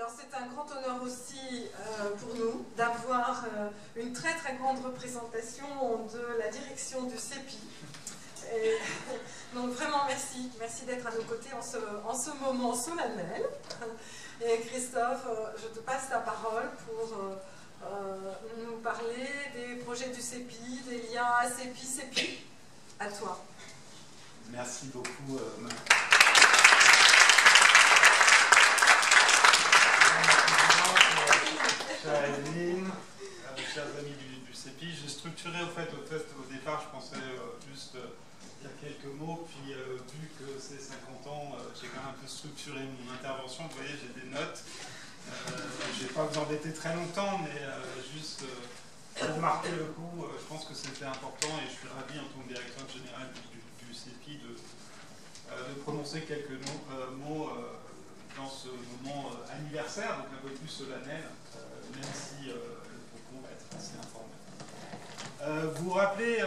Alors c'est un grand honneur aussi pour nous d'avoir une très très grande représentation de la direction du CEPI. Et, donc vraiment merci, merci d'être à nos côtés en ce moment solennel. Et Christophe, je te passe la parole pour nous parler des projets du CEPI, des liens CEPI-CEPI. À toi. Merci beaucoup. Chère Evelyne, chers amis du CEPI, j'ai structuré au départ, je pensais juste dire quelques mots, puis vu que c'est 50 ans, j'ai quand même un peu structuré mon intervention. Vous voyez, j'ai des notes. Je ne vais pas vous embêter très longtemps, mais juste pour marquer le coup, je pense que c'était important et je suis ravi en tant que directeur général du CEPI de prononcer quelques mots dans ce moment anniversaire, donc un peu plus solennel, même si le propos va être assez informel. Vous vous rappelez,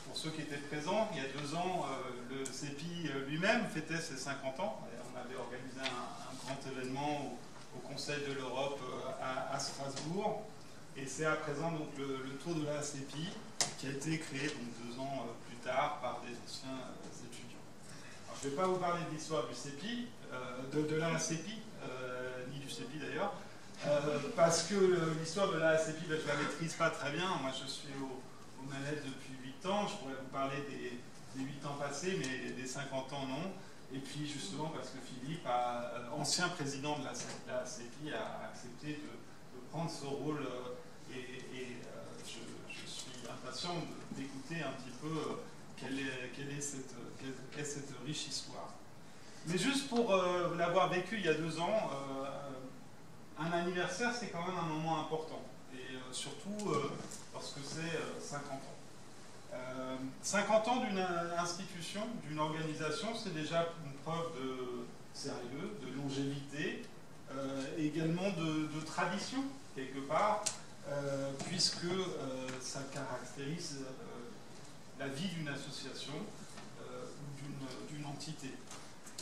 pour ceux qui étaient présents, il y a 2 ans, le CEPI lui-même fêtait ses 50 ans. Et on avait organisé un grand événement au Conseil de l'Europe à Strasbourg. Et c'est à présent donc, le tour de la CEPI qui a été créé donc, 2 ans plus tard par des anciens étudiants. Alors, je ne vais pas vous parler de l'histoire du CEPI, de la CEPI, ni du CEPI d'ailleurs, parce que l'histoire de la CEPI, je ne la maîtrise pas très bien. Moi, je suis aux manettes depuis 8 ans. Je pourrais vous parler des 8 ans passés, mais des 50 ans, non. Et puis, justement, parce que Philippe, ancien président de la CEPI, a accepté de prendre ce rôle et je suis impatient d'écouter un petit peu quelle est cette riche histoire. Mais juste pour l'avoir vécu il y a 2 ans, un anniversaire, c'est quand même un moment important. Et surtout lorsque c'est 50 ans. 50 ans d'une institution, d'une organisation, c'est déjà une preuve de sérieux, de longévité, également de tradition, quelque part, puisque ça caractérise la vie d'une association ou d'une entité.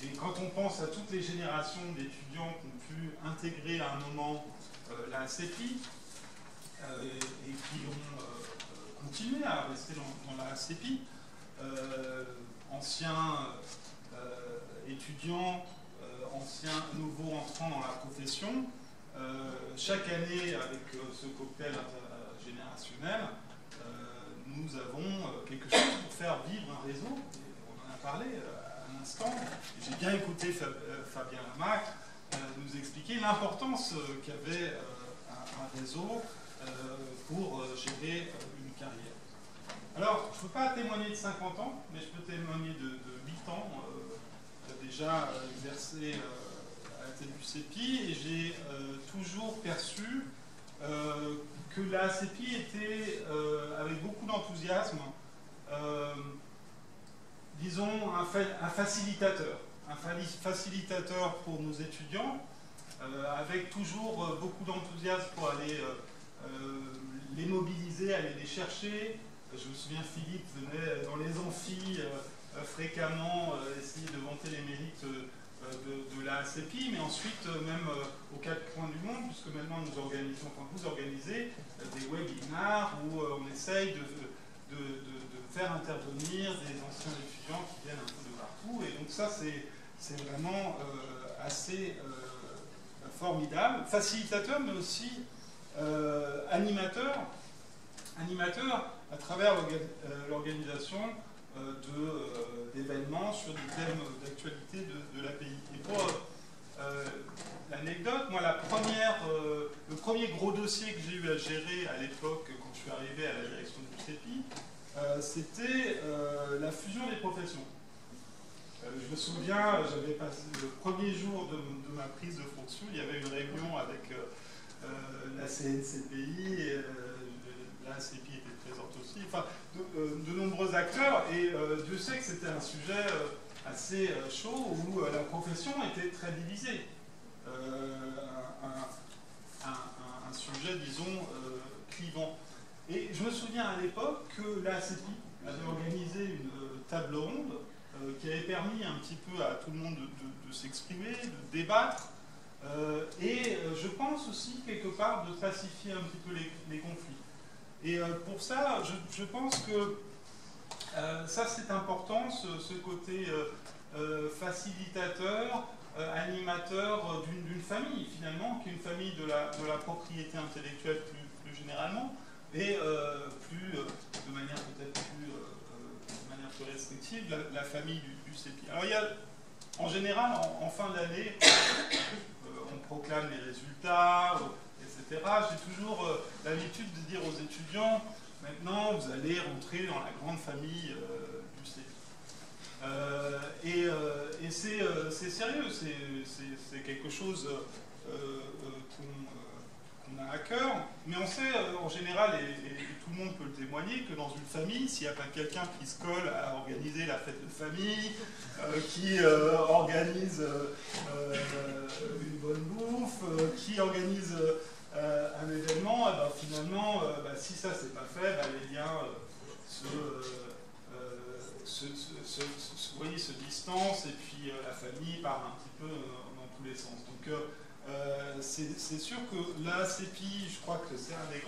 Et quand on pense à toutes les générations d'étudiants qui ont pu intégrer à un moment la CEPI et qui ont continué à rester dans la CEPI, anciens étudiants, anciens nouveaux entrants dans la profession, chaque année avec ce cocktail intergénérationnel, nous avons quelque chose pour faire vivre un réseau. Et on en a parlé à l'instant. J'ai bien écouté Fabien Lamac nous expliquer l'importance qu'avait un réseau pour gérer une carrière. Alors, je ne peux pas témoigner de 50 ans, mais je peux témoigner de 8 ans. J'ai déjà exercé à la tête du CEPI et j'ai toujours perçu que la CEPI était, avec beaucoup d'enthousiasme, disons, un facilitateur. Un facilitateur pour nos étudiants, avec toujours beaucoup d'enthousiasme pour aller les mobiliser, aller les chercher. Je me souviens, Philippe venait dans les amphis fréquemment essayer de vanter les mérites de la CEPI, mais ensuite même aux 4 coins du monde, puisque maintenant nous organisons, enfin vous organisez des webinars où on essaye de faire intervenir des anciens étudiants qui viennent un peu de partout, et donc ça c'est vraiment assez formidable, facilitateur mais aussi animateur à travers l'organisation d'événements sur des thèmes d'actualité de l'API. Et pour l'anecdote, moi le premier gros dossier que j'ai eu à gérer à l'époque quand je suis arrivé à la direction du CEPI, c'était la fusion des professions. Je me souviens, j'avais passé le premier jour de ma prise de fonction, il y avait une réunion avec la CNCPI, et la CEPI était présente aussi, enfin de nombreux acteurs, et Dieu sait que c'était un sujet assez chaud où la profession était très divisée. Un sujet, disons, clivant. Et je me souviens à l'époque que la CEPI avait organisé une table ronde qui avait permis un petit peu à tout le monde de s'exprimer, de débattre, Je pense aussi quelque part de pacifier un petit peu les conflits. Et pour ça, je pense que ça c'est important, ce côté facilitateur, animateur d'une famille finalement, qui est une famille de la propriété intellectuelle plus généralement, et de manière peut-être plus restrictive, la famille du CEPI. Alors il y a, en général, en fin d'année, on proclame les résultats, etc. J'ai toujours l'habitude de dire aux étudiants, maintenant vous allez rentrer dans la grande famille du CEPI. Et c'est sérieux, c'est quelque chose qu'on a à cœur, mais on sait en général, et tout le monde peut le témoigner, que dans une famille, s'il n'y a pas quelqu'un qui se colle à organiser la fête de famille, qui organise une bonne bouffe, qui organise un événement, et ben finalement, si ça c'est pas fait, les liens se distancent, et puis la famille part un petit peu dans tous les sens. Donc c'est sûr que la CEPI, je crois que c'est un des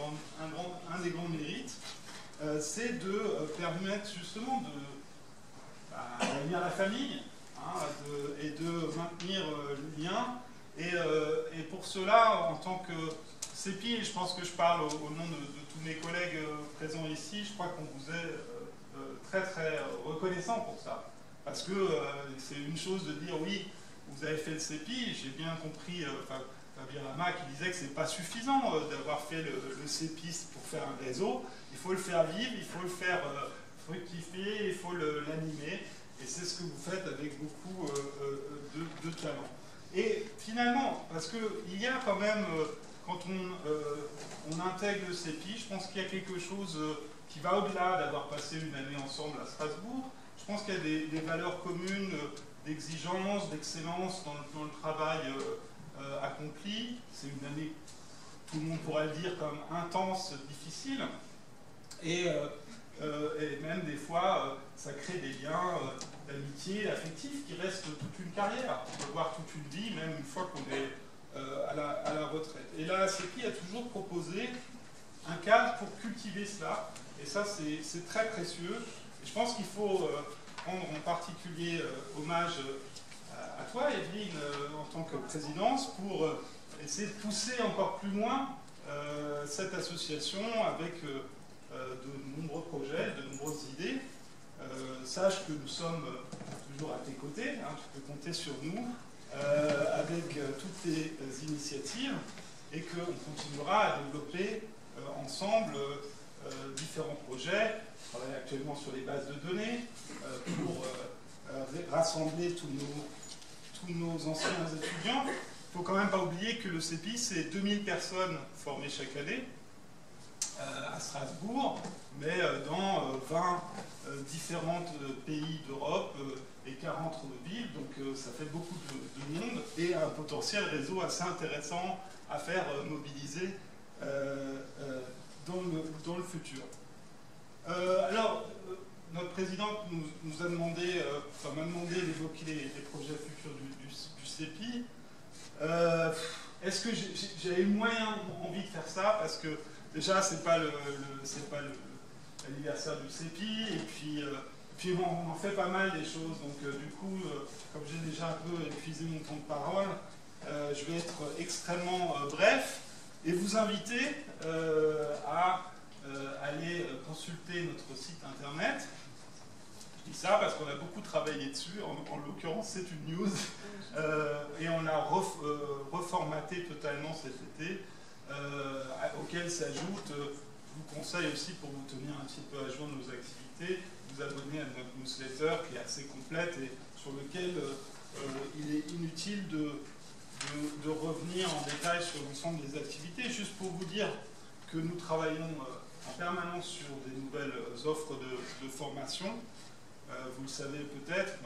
grands mérites, c'est de permettre justement de réunir la famille, et de maintenir le lien. Et pour cela, en tant que CEPI, et je pense que je parle au nom de tous mes collègues présents ici, je crois qu'on vous est très très reconnaissant pour ça. Parce que c'est une chose de dire oui, vous avez fait le CEPI, j'ai bien compris Fabien Lama qui disait que c'est pas suffisant d'avoir fait le CEPI pour faire un réseau, il faut le faire vivre, il faut le faire fructifier, il faut l'animer, et c'est ce que vous faites avec beaucoup de talent. Et finalement, parce qu'il y a quand même, quand on intègre le CEPI, je pense qu'il y a quelque chose qui va au-delà d'avoir passé une année ensemble à Strasbourg. Je pense qu'il y a des valeurs communes d'exigence, d'excellence dans le travail accompli. C'est une année, tout le monde pourrait le dire, comme intense, difficile. Et même des fois, ça crée des liens d'amitié, affectifs qui restent toute une carrière. On peut voir toute une vie, même une fois qu'on est à la retraite. Et la CEPI a toujours proposé un cadre pour cultiver cela. Et ça, c'est très précieux. Et je pense qu'il faut rendre en particulier hommage à toi, Evelyne, en tant que présidence, pour essayer de pousser encore plus loin cette association avec de nombreux projets, de nombreuses idées. Sache que nous sommes toujours à tes côtés, tu peux compter sur nous, avec toutes tes initiatives, et qu'on continuera à développer ensemble différents projets. On travaille actuellement sur les bases de données pour rassembler tous nos anciens étudiants. Il ne faut quand même pas oublier que le CEPI, c'est 2000 personnes formées chaque année à Strasbourg, mais dans 20 différents pays d'Europe et 40 villes, donc ça fait beaucoup de monde et un potentiel réseau assez intéressant à faire mobiliser dans le futur. Alors, notre présidente nous a demandé, m'a demandé d'évoquer les projets futurs du CEPI. Est-ce que j'ai eu envie de faire ça? Parce que déjà, c'est pas l'anniversaire du CEPI, et puis on en fait pas mal des choses. Donc du coup, comme j'ai déjà un peu épuisé mon temps de parole, je vais être extrêmement bref et vous inviter à aller consulter notre site internet. Je dis ça parce qu'on a beaucoup travaillé dessus, en l'occurrence c'est une news, et on l'a reformaté totalement cet été, auquel s'ajoute, je vous conseille aussi pour vous tenir un petit peu à jour de nos activités, vous abonner à notre newsletter qui est assez complète et sur lequel il est inutile de revenir en détail sur l'ensemble des activités, juste pour vous dire que nous travaillons en permanence sur des nouvelles offres de formation. Vous le savez peut-être,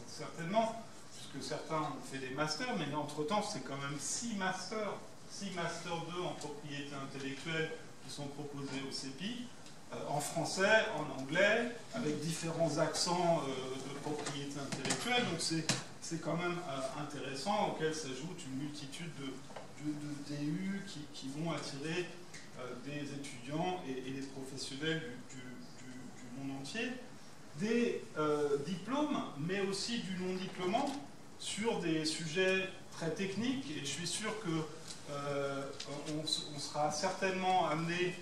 certainement, puisque certains ont fait des masters, mais entre-temps, c'est quand même 6 masters 2 en propriété intellectuelle qui sont proposés au CEPI, en français, en anglais, avec différents accents de propriété intellectuelle. Donc c'est quand même intéressant, auquel s'ajoute une multitude de DU qui vont attirer des étudiants et des professionnels du monde entier, des diplômes, mais aussi du non-diplômant, sur des sujets très techniques, et je suis sûr que on sera certainement amené,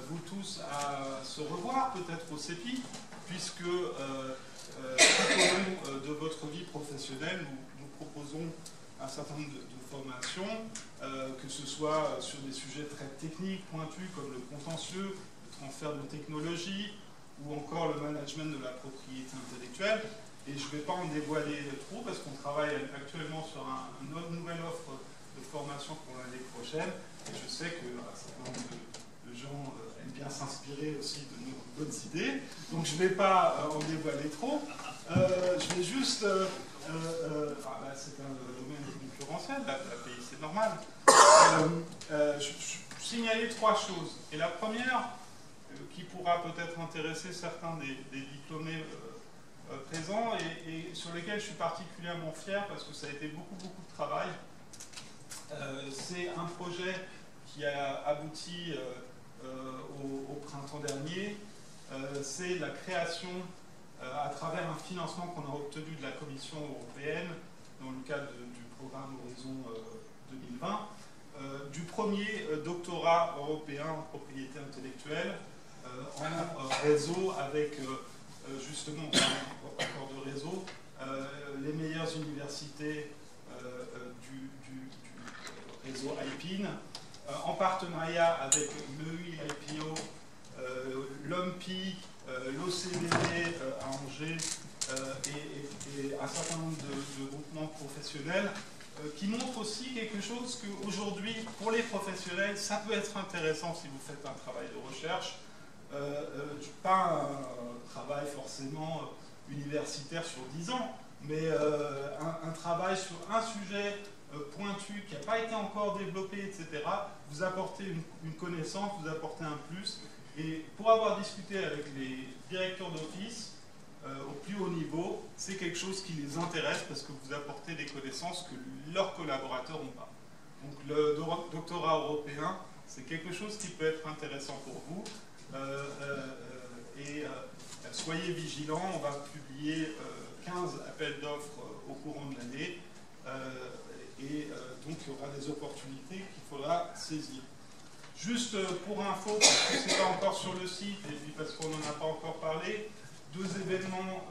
vous tous, à se revoir peut-être au CEPI, puisque tout au long de votre vie professionnelle, nous proposons un certain nombre de formations, que ce soit sur des sujets très techniques, pointus, comme le contentieux, le transfert de technologie, ou encore le management de la propriété intellectuelle. Et je ne vais pas en dévoiler trop, parce qu'on travaille actuellement sur une nouvelle offre de formation pour l'année prochaine. Et je sais qu'un certain nombre de gens aiment bien s'inspirer aussi de nos bonnes idées. Donc je ne vais pas en dévoiler trop. Je vais juste... c'est un domaine concurrentiel, la pays, c'est normal. Je signaler 3 choses. Et la première, qui pourra peut-être intéresser certains des diplômés présents, et sur lesquels je suis particulièrement fier, parce que ça a été beaucoup de travail. C'est un projet qui a abouti au printemps dernier. C'est la création, à travers un financement qu'on a obtenu de la Commission européenne, dans le cadre du programme Horizon 2020, du premier doctorat européen en propriété intellectuelle, en réseau avec, justement, encore de réseau, les meilleures universités du réseau IPIN, en partenariat avec l'EUIPO, l'OMPI, l'OCDE à Angers et un certain nombre de groupements professionnels, qui montrent aussi quelque chose qu'aujourd'hui, pour les professionnels, ça peut être intéressant si vous faites un travail de recherche, pas un travail forcément universitaire sur 10 ans, mais un travail sur un sujet pointu qui n'a pas été encore développé, etc. Vous apportez une connaissance, vous apportez un plus. Et pour avoir discuté avec les directeurs d'office au plus haut niveau, c'est quelque chose qui les intéresse parce que vous apportez des connaissances que leurs collaborateurs n'ont pas. Donc le doctorat européen, c'est quelque chose qui peut être intéressant pour vous. Soyez vigilants, on va publier 15 appels d'offres au courant de l'année. Donc il y aura des opportunités qu'il faudra saisir. Juste pour info, parce que ce n'est pas encore sur le site, et puis parce qu'on n'en a pas encore parlé, 2 événements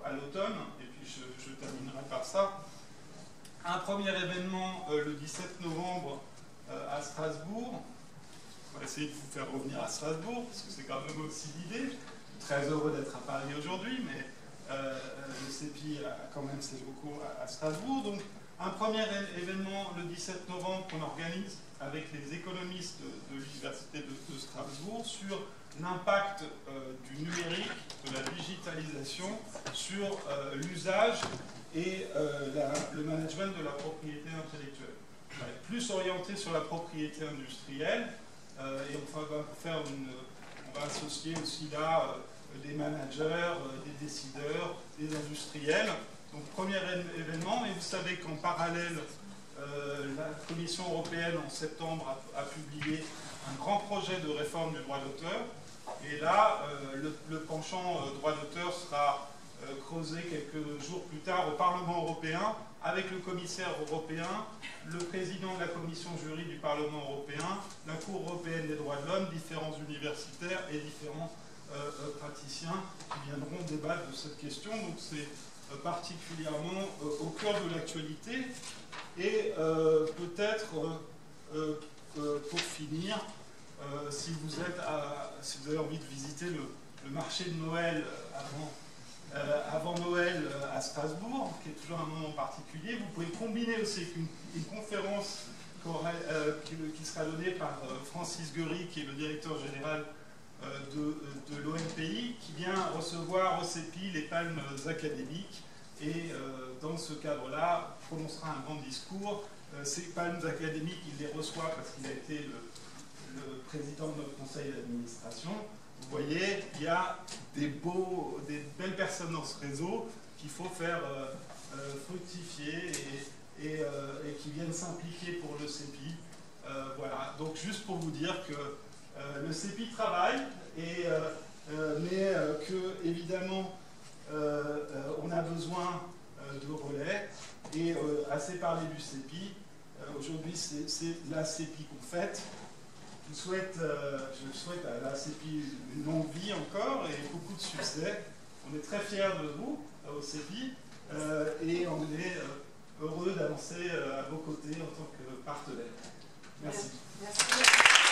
à l'automne, et puis je terminerai par ça. Un premier événement le 17 novembre à Strasbourg. On va essayer de vous faire revenir à Strasbourg, parce que c'est quand même aussi l'idée. Très heureux d'être à Paris aujourd'hui, mais le CEPI a quand même ses locaux à Strasbourg. Donc, un premier événement le 17 novembre qu'on organise avec les économistes de l'Université de Strasbourg sur l'impact du numérique, de la digitalisation sur l'usage et le management de la propriété intellectuelle. On va être plus orienté sur la propriété industrielle et on va associer aussi là des managers, des décideurs, des industriels. Donc premier événement, et vous savez qu'en parallèle, la Commission européenne en septembre a publié un grand projet de réforme du droit d'auteur. Et là, le penchant droit d'auteur sera creusé quelques jours plus tard au Parlement européen avec le commissaire européen, le président de la commission jury du Parlement européen, la Cour européenne des droits de l'homme, différents universitaires et différents praticiens qui viendront débattre de cette question. Donc c'est particulièrement au cœur de l'actualité. Et peut-être, pour finir, si vous avez envie de visiter le marché de Noël avant Noël à Strasbourg, qui est toujours un moment particulier, vous pouvez combiner aussi avec une conférence qui sera donnée par Francis Guery, qui est le directeur général de l'OMPI, qui vient recevoir au CEPI les palmes académiques et dans ce cadre-là prononcera un grand discours. Ces palmes académiques, il les reçoit parce qu'il a été le président de notre conseil d'administration. Vous voyez, il y a des belles personnes dans ce réseau qu'il faut faire fructifier et qui viennent s'impliquer pour le CEPI. Voilà, donc juste pour vous dire que le CEPI travaille, mais que évidemment on a besoin de relais, et assez parlé du CEPI, aujourd'hui c'est la CEPI qu'on fête. Je souhaite à la CEPI une longue vie encore et beaucoup de succès. On est très fiers de vous au CEPI et on est heureux d'avancer à vos côtés en tant que partenaire. Merci. Merci.